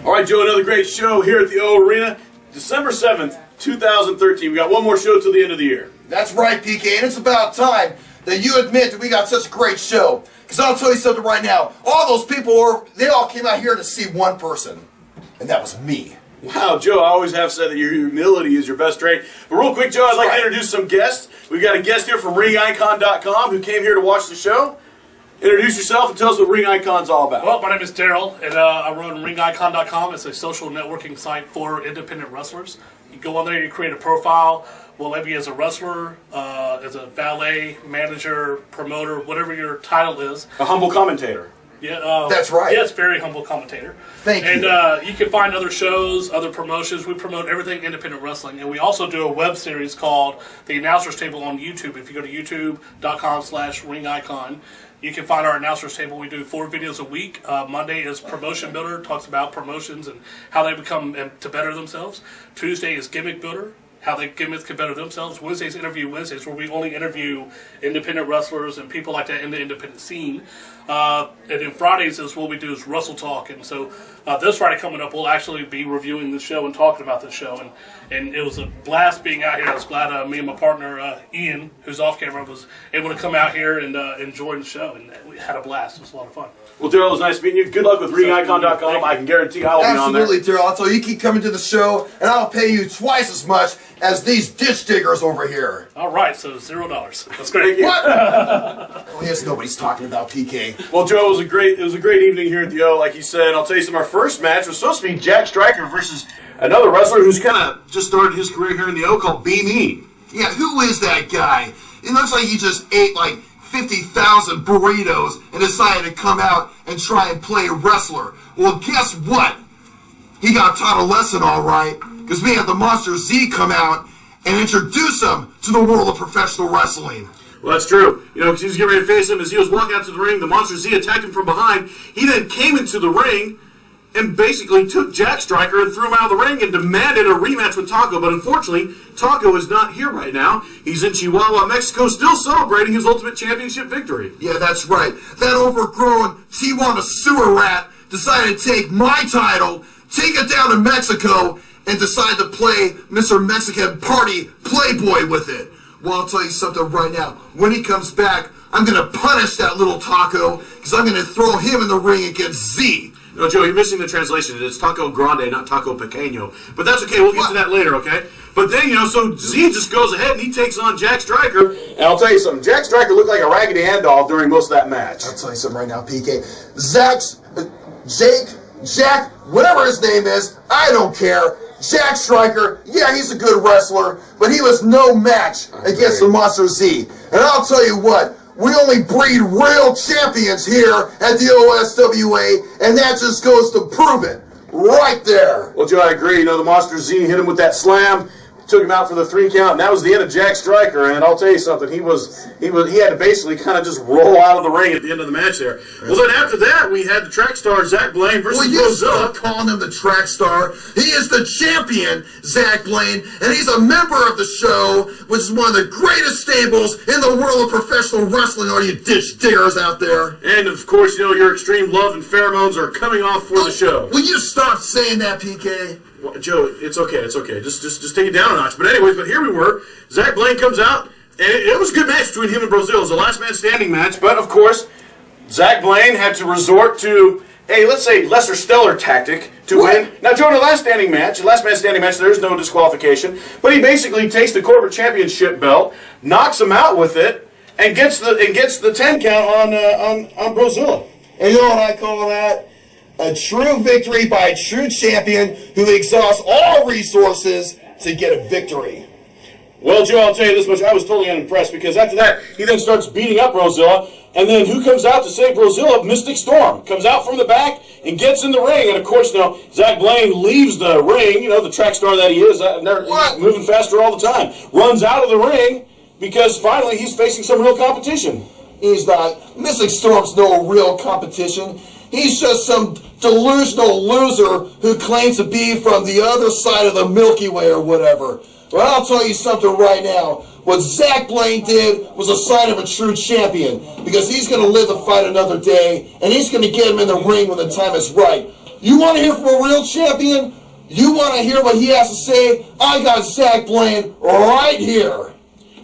All right, Joe, another great show here at the O Arena. December 7th, 2013. We got one more show till the end of the year. That's right, PK, and it's about time that you admit that we got such a great show. Because I'll tell you something right now. All those people, they all came out here to see one person, and that was me. Wow, Joe, I always have said that your humility is your best trait. But real quick, Joe, I'd like to introduce some guests. We've got a guest here from ringicon.com who came here to watch the show. Introduce yourself and tell us what Ring Icon's all about. Well, my name is Daryl, and I run ringicon.com. It's a social networking site for independent wrestlers. You go on there, you create a profile. We'll label you as a wrestler, as a valet, manager, promoter, whatever your title is. A humble commentator. Yeah, that's right. Yes, very humble commentator. Thank you. And you can find other shows, other promotions. We promote everything independent wrestling. And we also do a web series called The Announcers Table on YouTube. If you go to youtube.com/ringicon, you can find our announcers table. We do 4 videos a week. Monday is Promotion Builder, talks about promotions and how they become to better themselves. Tuesday is Gimmick Builder, how they gimmicks can better themselves. Wednesday's Interview Wednesdays, where we only interview independent wrestlers and people like that in the independent scene. And then Fridays is what we do is Wrestle Talk. And so this Friday coming up, we'll actually be reviewing the show and talking about the show. And it was a blast being out here. I was glad me and my partner, Ian, who's off camera, was able to come out here and join the show. And we had a blast. It was a lot of fun. Well, Daryl, it was nice meeting you. Good luck with ringicon.com. I can guarantee I'll be on there. Absolutely, Daryl. So you keep coming to the show, and I'll pay you twice as much as these ditch diggers over here. All right, so $0. That's great. What? Well, yes, nobody's talking about PK. Well, Joe, it was a great evening here at the O, like you said. I'll tell you something. Our first match was supposed to be Jack Striker versus another wrestler who's kind of just started his career here in the O called Be Me. Yeah, who is that guy? It looks like he just ate like 50,000 burritos and decided to come out and try and play wrestler. Well, guess what? He got taught a lesson, all right, because we had the Monster Z come out and introduce him to the world of professional wrestling. Well, that's true. You know, because he was getting ready to face him. As he was walking out to the ring, the Monster Z attacked him from behind. He then came into the ring and basically took Jack Striker and threw him out of the ring and demanded a rematch with Taco. But unfortunately, Taco is not here right now. He's in Chihuahua, Mexico, still celebrating his Ultimate Championship victory. Yeah, that's right. That overgrown Tijuana sewer rat decided to take my title, take it down to Mexico, and decide to play Mr. Mexican Party Playboy with it. Well, I'll tell you something right now. When he comes back, I'm going to punish that little Taco because I'm going to throw him in the ring against Z. No, Joe, you're missing the translation. It's Taco Grande, not Taco Pequeño. But that's okay. We'll get to that later, okay? But then, so Z just goes ahead and he takes on Jack Striker. And I'll tell you something. Jack Striker looked like a Raggedy Ann doll during most of that match. I'll tell you something right now, PK. Jack, whatever his name is, I don't care. Jack Striker, yeah, he's a good wrestler, but he was no match against the Monster Z. And I'll tell you what, we only breed real champions here at the OSWA, and that just goes to prove it. Right there. Well, Joe, I agree. The Monster Z hit him with that slam, took him out for the 3 count, and that was the end of Jack Striker. And I'll tell you something, he had to basically kind of just roll out of the ring at the end of the match there. Well, then after that, we had the track star Zach Blaine versus Rosilla. Calling him the track star. He is the champion, Zach Blaine, and he's a member of the show, which is one of the greatest stables in the world of professional wrestling. All you ditch diggers out there. And of course, your extreme love and pheromones are coming off for the show. Will you stop saying that, PK? Well, Joe, it's okay. Just take it down a notch. But anyways, here we were. Zach Blaine comes out, and it was a good match between him and Brazil. It was a last man standing match. But of course, Zach Blaine had to resort to let's say lesser stellar tactic to win. Now, Joe, in the last man standing match, there's no disqualification. But he basically takes the corporate championship belt, knocks him out with it, and gets the 10 count on Brazil. And you know what I call that? A true victory by a true champion who exhausts all resources to get a victory. Well, Joe, I'll tell you this much. I was totally unimpressed because after that, he then starts beating up Rosilla. And then who comes out to save Rosilla? Mystic Storm. Comes out from the back and gets in the ring. And, of course, Zach Blaine leaves the ring, the track star that he is, he's moving faster all the time. Runs out of the ring because finally he's facing some real competition. He's not. Mystic Storm's no real competition. He's just some delusional loser who claims to be from the other side of the Milky Way or whatever. Well, I'll tell you something right now. What Zach Blaine did was a sign of a true champion because he's going to live to fight another day, and he's going to get him in the ring when the time is right. You want to hear from a real champion? You want to hear what he has to say? I got Zach Blaine right here.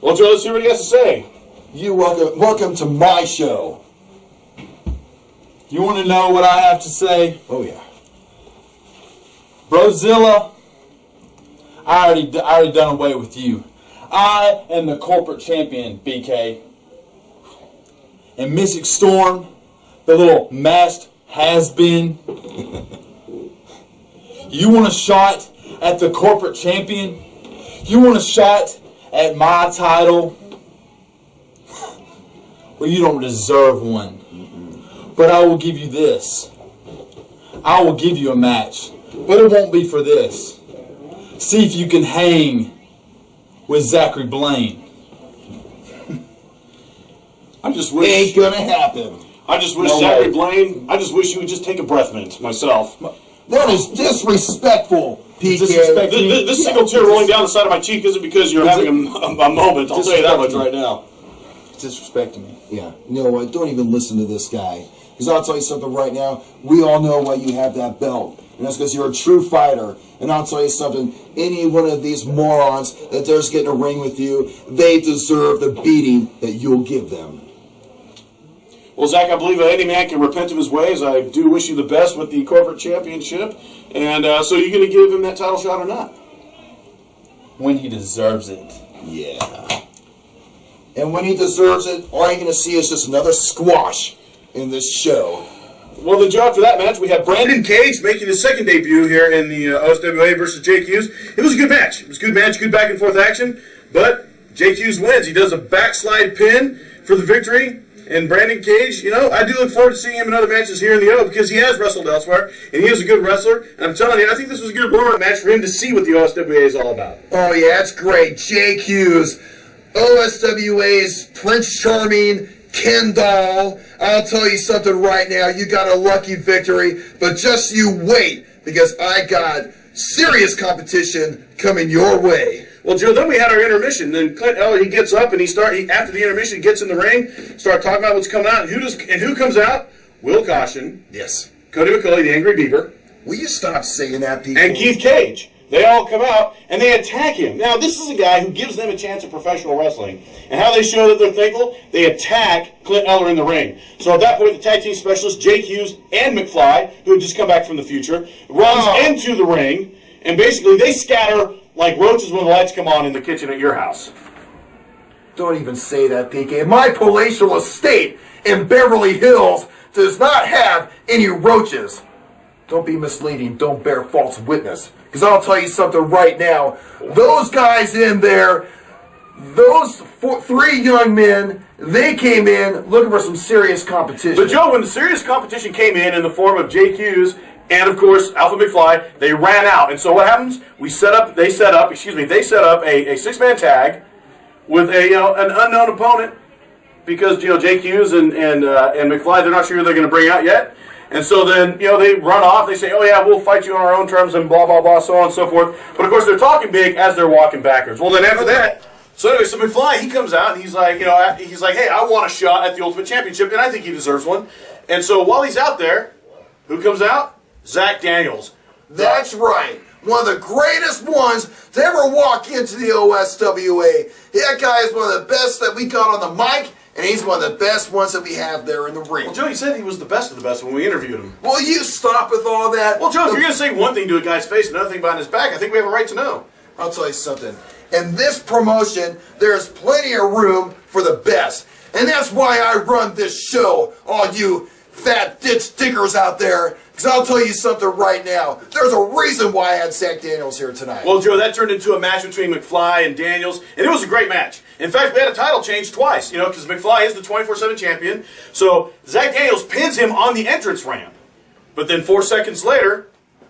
Well, Joe, let's hear what he has to say. Welcome to my show. You want to know what I have to say? Oh, yeah. Brozilla, I already done away with you. I am the corporate champion, BK. And Mystic Storm, the little masked has-been. You want a shot at the corporate champion? You want a shot at my title? Well, you don't deserve one. But I will give you this. I will give you a match. But it won't be for this. See if you can hang with Zachary Blaine. I just wish... Ain't gonna happen. I just wish No Zachary way. Blaine... I just wish you would just take a breath mint myself. That is disrespectful, PK. Disrespect- This single tear rolling down the side of my cheek isn't because you're having a moment. I'll tell you that much right now. Disrespecting me. Yeah, you know what? Don't even listen to this guy. Because I'll tell you something right now. We all know why you have that belt. And that's because you're a true fighter. And I'll tell you something. Any one of these morons that dares get in a ring with you, they deserve the beating that you'll give them. Well, Zach, I believe any man can repent of his ways. I do wish you the best with the corporate championship. And so you're going to give him that title shot or not? When he deserves it. Yeah. And when he deserves it, all you're going to see is just another squash in this show. Well, then, Joe, after that match, we have Brandon Cage making his second debut here in the OSWA versus Jake Hughes. It was a good match. It was a good match, good back-and-forth action. But Jake Hughes wins. He does a backslide pin for the victory. And Brandon Cage, you know, I do look forward to seeing him in other matches here in the O because he has wrestled elsewhere, and he is a good wrestler. And I'm telling you, I think this was a good warm-up match for him to see what the OSWA is all about. Oh, yeah, that's great. Jake Hughes, OSWA's Prince Charming, Ken Doll. I'll tell you something right now. You got a lucky victory, but just you wait because I got serious competition coming your way. Well, Joe, then we had our intermission. Then Clint Eller, he gets up and after the intermission, he gets in the ring, start talking about what's coming out, and who comes out? Will Caution, Yes. Cody McCulley, the Angry Beaver, Will you stop saying that, people? and Keith Cage. They all come out and they attack him. Now, this is a guy who gives them a chance at professional wrestling. And how they show that they're thankful, they attack Clint Eller in the ring. So at that point, the tag team specialist, Jake Hughes and McFly, who had just come back from the future, runs into the ring, and basically they scatter like roaches when the lights come on in the kitchen at your house. Don't even say that, PK. My palatial estate in Beverly Hills does not have any roaches. Don't be misleading. Don't bear false witness. Because I'll tell you something right now. Those guys in there, those three young men, they came in looking for some serious competition. But Joe, when the serious competition came in the form of Jake Hughes and of course Alpha McFly, they ran out. And so what happens? They set up a six-man tag with an unknown opponent because Jake Hughes and McFly, they're not sure who they're going to bring out yet. And so then, they run off. They say, oh, yeah, we'll fight you on our own terms and blah, blah, blah, so on and so forth. But, of course, they're talking big as they're walking backwards. Well, then after that, so McFly, he comes out, and he's like, hey, I want a shot at the Ultimate Championship, and I think he deserves one. And so while he's out there, who comes out? Zach Daniels. That's right. One of the greatest ones to ever walk into the OSWA. That guy is one of the best that we got on the mic. And he's one of the best ones that we have there in the ring. Well, Joe, you said he was the best of the best when we interviewed him. Will you stop with all that? Well, Joe, if you're going to say one thing to a guy's face and another thing behind his back, I think we have a right to know. I'll tell you something. In this promotion, there's plenty of room for the best. And that's why I run this show, all you fat ditch diggers out there. Because I'll tell you something right now. There's a reason why I had Zach Daniels here tonight. Well, Joe, that turned into a match between McFly and Daniels, and it was a great match. In fact, we had a title change twice, because McFly is the 24/7 champion. So Zach Daniels pins him on the entrance ramp. But then 4 seconds later,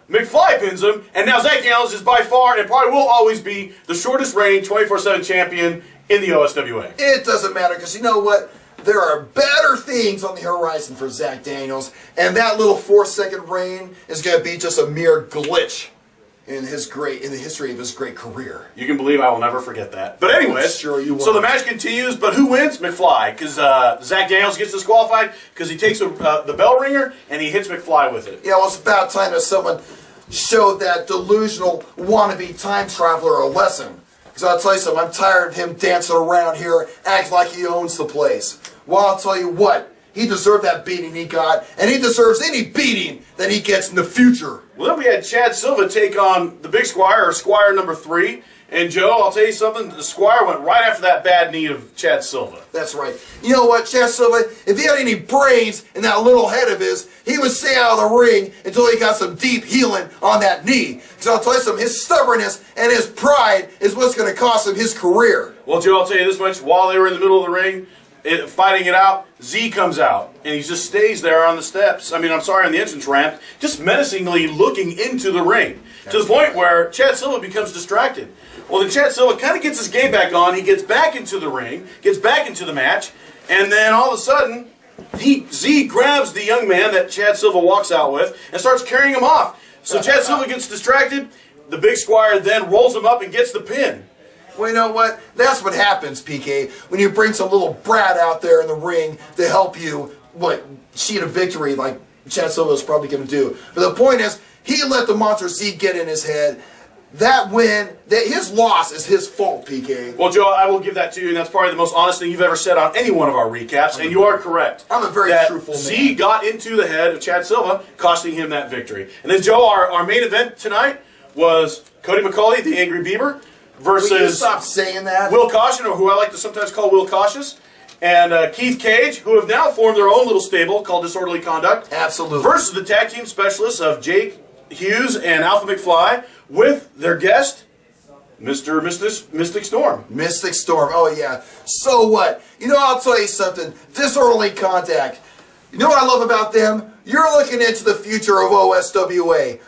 McFly pins him, and now Zach Daniels is by far and probably will always be the shortest reigning 24/7 champion in the OSWA. It doesn't matter, because you know what? There are better things on the horizon for Zach Daniels, and that little 4-second reign is going to be just a mere glitch. in the history of his great career. You can believe I will never forget that. But anyways, Sure you so the won't. match continues, but who wins? McFly, because Zach Daniels gets disqualified because he takes the bell ringer and he hits McFly with it. Yeah, well, it's about time that someone showed that delusional wannabe time traveler a lesson. Because I'll tell you something, I'm tired of him dancing around here acting like he owns the place. Well, I'll tell you what, he deserved that beating he got, and he deserves any beating that he gets in the future. Well, then we had Chad Silva take on the Big Squire, or Squire number 3. And Joe, I'll tell you something, the Squire went right after that bad knee of Chad Silva. That's right. You know what, Chad Silva, if he had any brains in that little head of his, he would stay out of the ring until he got some deep healing on that knee. Because I'll tell you something, his stubbornness and his pride is what's going to cost him his career. Well, Joe, I'll tell you this much, while they were in the middle of the ring, fighting it out, Z comes out, and he just stays there on the steps. on the entrance ramp, just menacingly looking into the ring. To the point where Chad Silva becomes distracted. Well, then Chad Silva kind of gets his game back on. He gets back into the ring, gets back into the match, and then all of a sudden, Z grabs the young man that Chad Silva walks out with and starts carrying him off. So Chad Silva gets distracted. The Big Squire then rolls him up and gets the pin. Well, you know what? That's what happens, PK, when you bring some little brat out there in the ring to help you, cheat a victory like Chad Silva is probably going to do. But the point is, he let the Monster Z get in his head. That his loss is his fault, PK. Well, Joe, I will give that to you, and that's probably the most honest thing you've ever said on any one of our recaps, and you are correct. I'm a very truthful man. Z got into the head of Chad Silva, costing him that victory. And then, Joe, our main event tonight was Cody McCauley, the Angry Beaver, versus Will you stop saying that? Will Caution, or who I like to sometimes call Will Cautious, and Keith Cage, who have now formed their own little stable called Disorderly Conduct. Absolutely. Versus the tag team specialists of Jake Hughes and Alpha McFly, with their guest, Mr. Mystic Storm. Mystic Storm, oh yeah. So what? You know, I'll tell you something. Disorderly Contact. You know what I love about them? You're looking into the future of OSWA.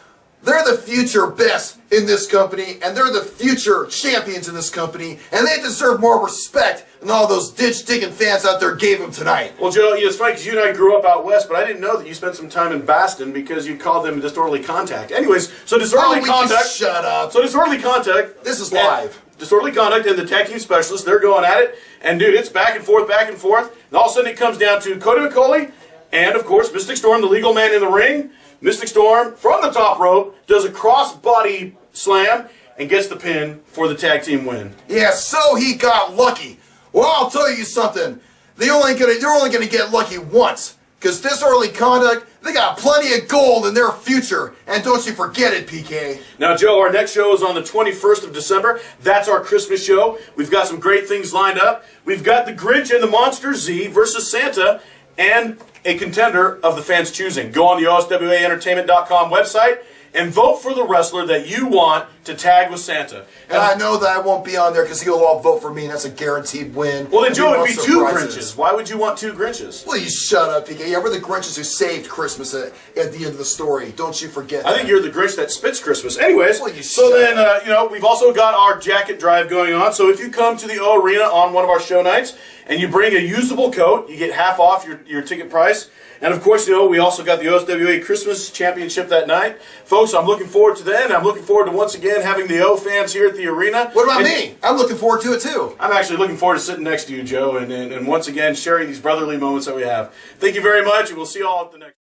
They're the future best in this company, and they're the future champions in this company, and they deserve more respect than all those ditch-digging fans out there gave them tonight. Well, Joe, it's funny because you and I grew up out west, but I didn't know that you spent some time in Boston because you called them Disorderly Contact. Anyways, so Disorderly Contact... Shut up. So Disorderly Contact... This is live. Disorderly Conduct and the tag team specialists, they're going at it, and dude, it's back and forth, and all of a sudden it comes down to Cody McCauley and, of course, Mystic Storm, the legal man in the ring. Mystic Storm, from the top rope, does a cross-body slam and gets the pin for the tag team win. Yeah, so he got lucky. Well, I'll tell you something. They're only gonna get lucky once. Because Disorderly Conduct, they got plenty of gold in their future. And don't you forget it, PK. Now, Joe, our next show is on the 21st of December. That's our Christmas show. We've got some great things lined up. We've got the Grinch and the Monster Z versus Santa, and a contender of the fans' choosing. Go on the OSWAEntertainment.com website and vote for the wrestler that you want to tag with Santa. And I know that I won't be on there because he'll all vote for me, and that's a guaranteed win. Well, then, Joe, And it'd be two Grinches. Why would you want two Grinches? Well, you shut up, PK. Yeah, we're the Grinches who saved Christmas at the end of the story. Don't you forget that. I think you're the Grinch that spits Christmas. Anyways, Well, you so shut then, we've also got our jacket drive going on. So if you come to the O Arena on one of our show nights and you bring a usable coat, you get half off your ticket price. And of course, we also got the OSWA Christmas Championship that night. Folks, I'm looking forward to that. I'm looking forward to once again having the O fans here at the arena. What about me? I'm looking forward to it too. I'm actually looking forward to sitting next to you, Joe, and once again sharing these brotherly moments that we have. Thank you very much, and we'll see you all at the next